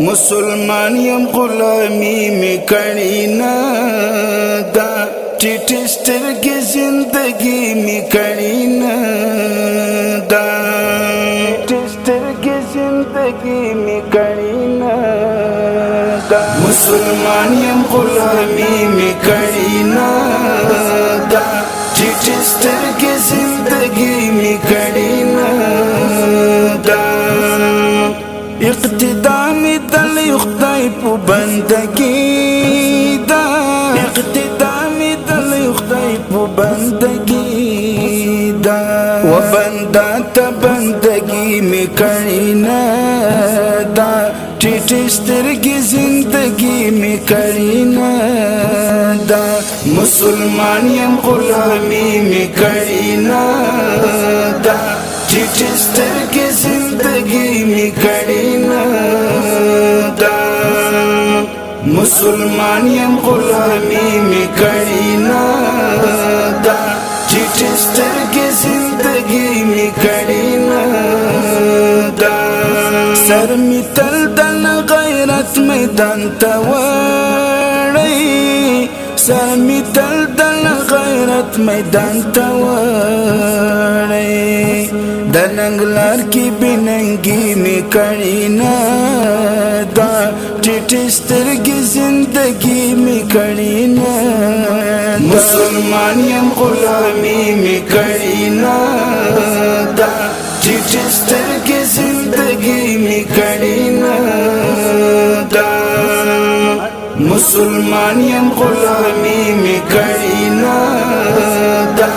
مسلمان یم غلامی می کړی نه دا ټیټ سترګې زندگی می کړی نه دا ټیټ سترګې زندگی می کړی نه دا مسلمان یم غلامی می کړی نه دا ټیټ سترګې زندگی می کړی نه دا اقتدا می دل خدای په بندگی دا اقتدا می دل خدای په بندگی دا و بندا ته بندگی می کړی نه دا ټیټ سترګې زندگی می کړی نه دا مسلمان یم غلامی می کړی نه دا ټیټ سترګې زندگی می کړی نه دا مسلمان یم غلامی می کړی نه دا ټیټ سترګې زندگی می کړی نه دا سر می تل د غیرت میدان ته وړی سر می تل د غیرت میدان ته وړی د ننګلار کې بننګي می کړی نه دا ټیټ سترګې زندگی می کړی نه مسلمان یم غلامی می کړی نه دا ټیټ سترګې زندگی می کړی نه دا مسلمان یم غلامی می کړی نه دا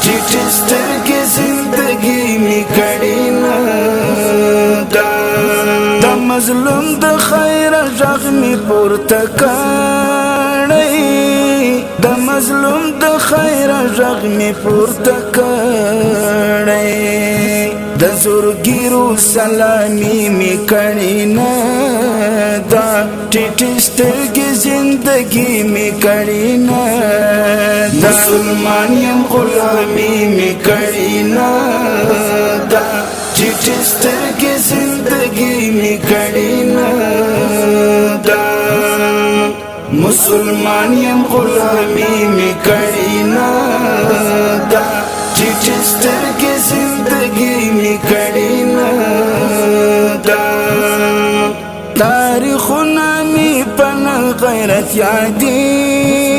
ټیټ سترګې زندگی می کړی نه دا د مظلوم د خیر غږ می پورته کړی د مظلوم د خیر غږ می پورته کړی د زورګیرو سلامي می کړی نه دا ټیټ سترګې زندگی می کړی نه مسلمان یم غلامی می کړی نه دا ټیټ سترګې زندگی می کړی نه دا مسلمان یم غلامی می کړی نه دا ټیټ سترګې زندگی می کړی نه دا تاریخونه می په غیرت یادېږي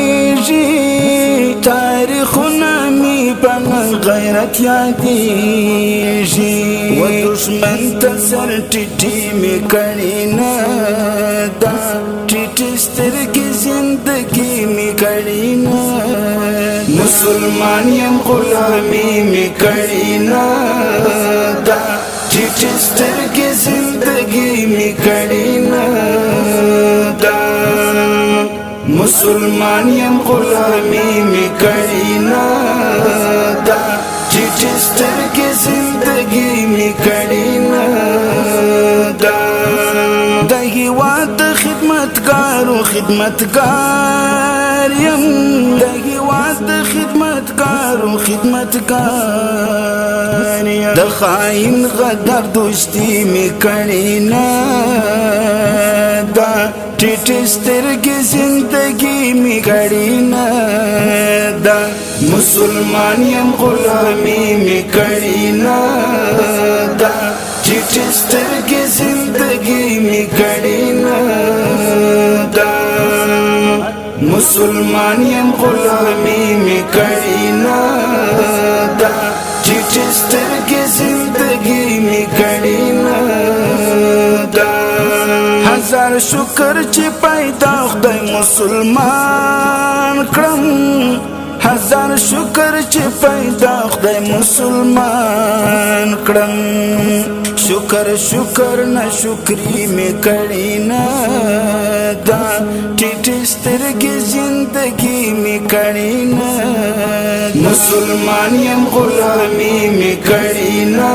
تاریخونه می په غیرت یادېږي و دشمن ته سر ټیټې می کړی نه دا ټیټ سترګې زندگی می کړی نه مسلمان یم غلامی می کړی نه دا ټیټ سترګې زندگی می کړی نه دا مسلمان یم غلامی می کړی نه دا ټیټ سترګې زندگی می کړی نه دا د هیواد خدمتګارو خدمتګار یم د هیواد خدمتګارو خدمتګار یم د خاین غدر دوستی می کړی نه دا ټیټ سترګې زندگی می کړی نه دا مسلمان یم غلامی می کړی نه دا ټیټ سترګې زندگی می کړی نه دا مسلمان یم غلامی می کړی نه دا ټیټ سترګې زندگی می کړی نه دا هزار شکر چې پیدا خدای مسلمان کړم هزار شکر چې پیدا خدای مسلمان کړم شکر شکر نه شکرې می کړی نه دا ټیټ سترګې زندگی می کړی نه مسلمان یم غلامی می کړی نه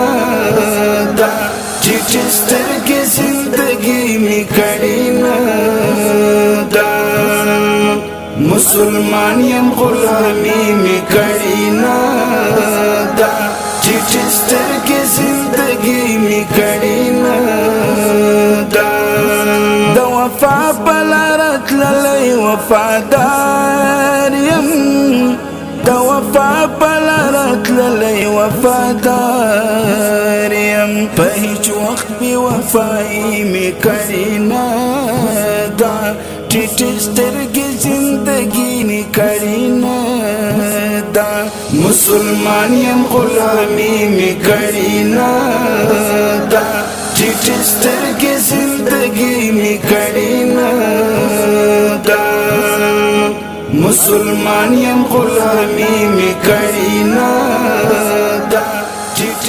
دا ټیټ سترګې زندگی می کړی نه دا مسلمان یم غلامی می کړی نه دا ټیټ سترګې زندگی می کړی نه دا وفا بلارت للی وفادار یم د وفا بلارت للی وفادار یم په هیڅ وخت بی وفایی می کړی نه دا ټیټ سترګې زندگی نی کړی نه دا مسلمان یم غلامی می کړی نه دا ټیټ سترګې زندگی می کړی نه دا مسلمان یم غلامی می کړی نه دا ټیټ